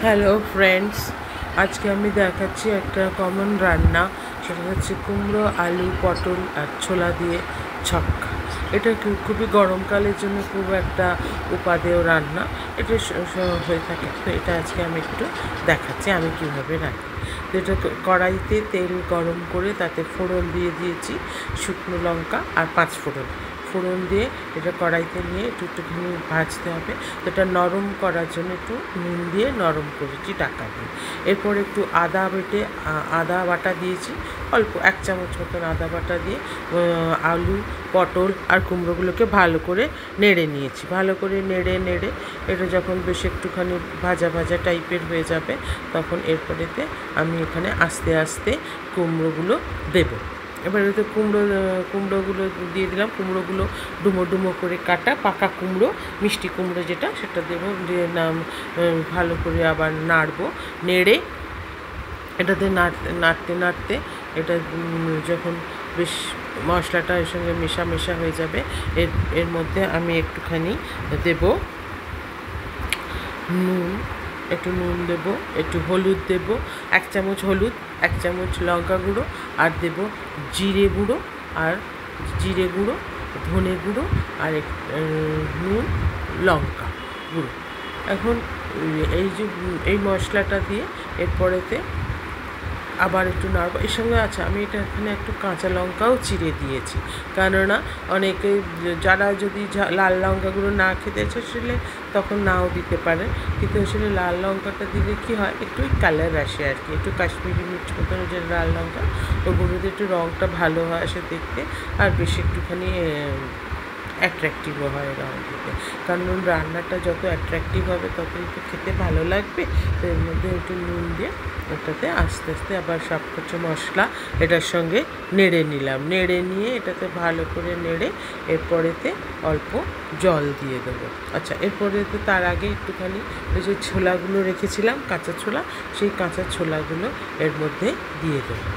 Hello friends, আজকে আমি দেখাচ্ছি একটা কমন রান্না। সেটা হচ্ছে কুমড়ো, আলু, পটল আর ছোলা দিয়ে ছক্কা। এটা খুবই গরমকালের জন্য খুব একটা উপাদেয় রান্না। এটা হয়ে থাকে, তো এটা আজকে আমি একটু দেখাচ্ছি আমি কীভাবে রান্না। তো এটা কড়াইতে তেল গরম করে তাতে ফোড়ন দিয়ে দিয়েছি, শুকনো লঙ্কা আর 5 ফোড়ন। ফোড়ন দিয়ে এটা কড়াইতে নিয়ে একটুখানি ভাজতে হবে। তো এটা নরম করার জন্য একটু নুন দিয়ে নরম করেছি টাকা দিয়ে। এরপর একটু আদা বাটা দিয়েছি, অল্প 1 চামচ মতন আদা বাটা দিয়ে আলু, পটল আর কুমড়োগুলোকে ভালো করে নেড়ে নিয়েছি। ভালো করে নেড়ে এটা যখন বেশ একটুখানি ভাজা ভাজা টাইপের হয়ে যাবে, তখন এরপরেতে আমি এখানে আস্তে আস্তে কুমড়োগুলো দেবো। এবার এতে কুমড়োগুলো দিয়ে দিলাম। কুমড়োগুলো ডুমো ডুমো করে কাটা পাকা কুমড়ো, মিষ্টি কুমড়ো যেটা, সেটা দেবো। দিয়ে ভালো করে আবার নাড়বো। নেড়ে এটাতে নাড়তে এটা যখন বেশ মশলাটা এর সঙ্গে মেশা হয়ে যাবে, এর মধ্যে আমি একটুখানি দেবো নুন, একটু নুন দেবো, একটু হলুদ দেবো, 1 চামচ হলুদ, 1 চামচ লঙ্কা গুঁড়ো, আর দেবো জিরে গুঁড়ো, ধনে গুঁড়ো, আর নুন, লঙ্কা গুঁড়ো। এখন এই মশলাটা দিয়ে এরপরেতে আবার একটু নাড়বো। এর সঙ্গে আমি এখানে একটু কাঁচা লঙ্কাও চিড়ে দিয়েছি, কেননা অনেকে যারা যদি লাল লঙ্কাগুলো না খেতে চাইলে তখন নাও দিতে পারে, কিন্তু আসলে লাল লঙ্কাটা দিলে কি হয়, একটু কালার আসে আর কি, একটু কাশ্মীরি মির্চ মতন যে লাল লঙ্কা, ওগুলোতে একটু রঙটা ভালো হয় আসে দেখতে, আর বেশি একটুখানি অ্যাট্রাকটিভও হয় রঙ দিতে। কারণ রান্নাটা যত অ্যাট্রাকটিভ হবে ততই তো খেতে ভালো লাগবে। তো এর মধ্যে একটু নুন দিয়ে ওটাতে আস্তে আস্তে আবার সব কিছু মশলা এটার সঙ্গে নেড়ে নিলাম। নেড়ে নিয়ে এটাতে ভালো করে নেড়ে এরপরেতে অল্প জল দিয়ে দেবো। এরপরেতে তার আগে একটুখানি ওই যে ছোলাগুলো রেখেছিলাম, কাঁচা ছোলা, সেই কাঁচা ছোলাগুলো এর মধ্যে দিয়ে দেবো।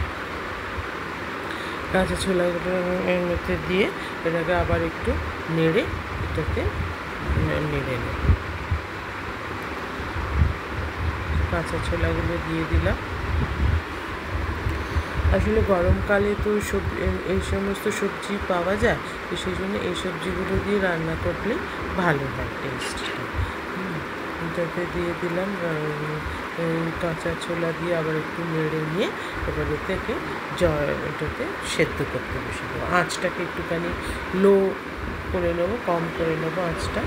কাঁচা ছোলাগুলো এর মধ্যে দিয়ে এটাকে আবার একটু নেড়ে নেব। কাঁচা ছোলাগুলো দিয়ে দিলাম। আসলে গরমকালে তো এই সমস্ত সবজি পাওয়া যায়, তো সেই জন্য এই সবজিগুলো দিয়ে রান্না করলে ভালো হয় টেস্টটা। এটাতে দিয়ে দিলাম কাঁচা ছোলা দিয়ে আবার একটু নেড়ে নিয়ে এবার এটাকে এটাতে সেদ্ধ করতে বসে দেবো। আঁচটাকে একটুখানি লো করে নেবো, কম করে নেবো আঁচটা,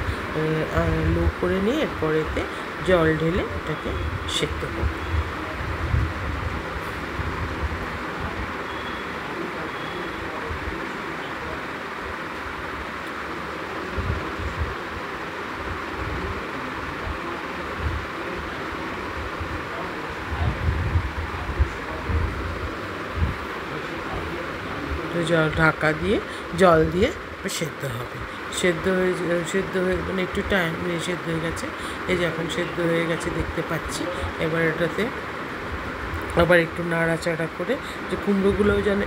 লো করে নিয়ে এরপরেতে জল ঢেলে এটাকে সেদ্ধ করবো। ঢাকা দিয়ে জল দিয়ে সেদ্ধ হবে। সেদ্ধ হয়ে মানে একটু টাইম নিয়ে সেদ্ধ হয়ে গেছে। এই যে এখন সেদ্ধ হয়ে গেছে দেখতে পাচ্ছি। এবার এটাতে আবার একটু নাড়াচাড়া করে, যে কুমড়োগুলোও যেন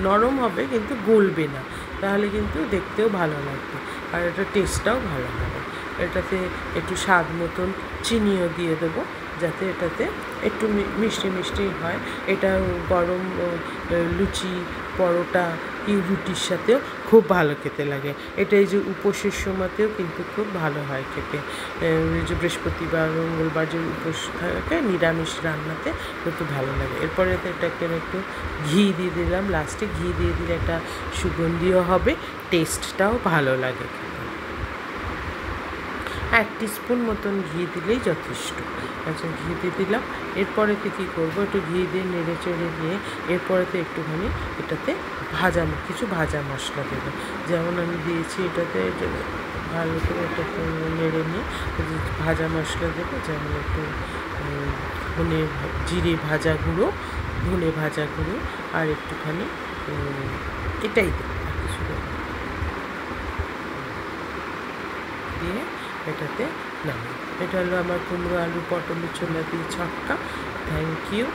নরম হবে কিন্তু গলবে না, তাহলে কিন্তু দেখতেও ভালো লাগবে আর এটা টেস্টটাও ভালো হবে। এটাতে একটু স্বাদ মতন চিনিও দিয়ে দেবো, যাতে এটাতে একটু মিষ্টি হয়। এটা গরম লুচি, পরোটা কি রুটির সাথেও খুব ভালো খেতে লাগে। এটা এই যে উপোসের সময়তেও কিন্তু খুব ভালো হয় খেতে। যে বৃহস্পতিবার, মঙ্গলবার যে উপোস থাকে নিরামিষ রান্নাতে একটু ভালো লাগে। এরপরে এটাকে একটু ঘি দিয়ে দিলাম, লাস্টে ঘি দিয়ে দিলে একটা সুগন্ধিও হবে, টেস্টটাও ভালো লাগে খেতে। 1 টিস্পুন মতন ঘি দিলেই যথেষ্ট। ঘি দিয়ে দিলাম। এরপরেতে কী করবো, একটু ঘি দিয়ে নেড়ে চেড়ে দিয়ে এরপরেতে একটুখানি এটাতে কিছু ভাজা মশলা দেবো। যেমন আমি দিয়েছি এটাতে ভালো করে এটাকে নেড়ে নিয়ে ভাজা মশলা দেবো, যেমন একটু জিরে ভাজা গুঁড়ো, ধনে ভাজা গুঁড়ো, আর একটুখানি এটাই দেবো, আর কিছু দেবো দিয়ে এটাতে নামাই। এটা হলো আমার কুমড়ো, আলু, পটলের ছোলা দিয়ে ছক্কা। Thank you.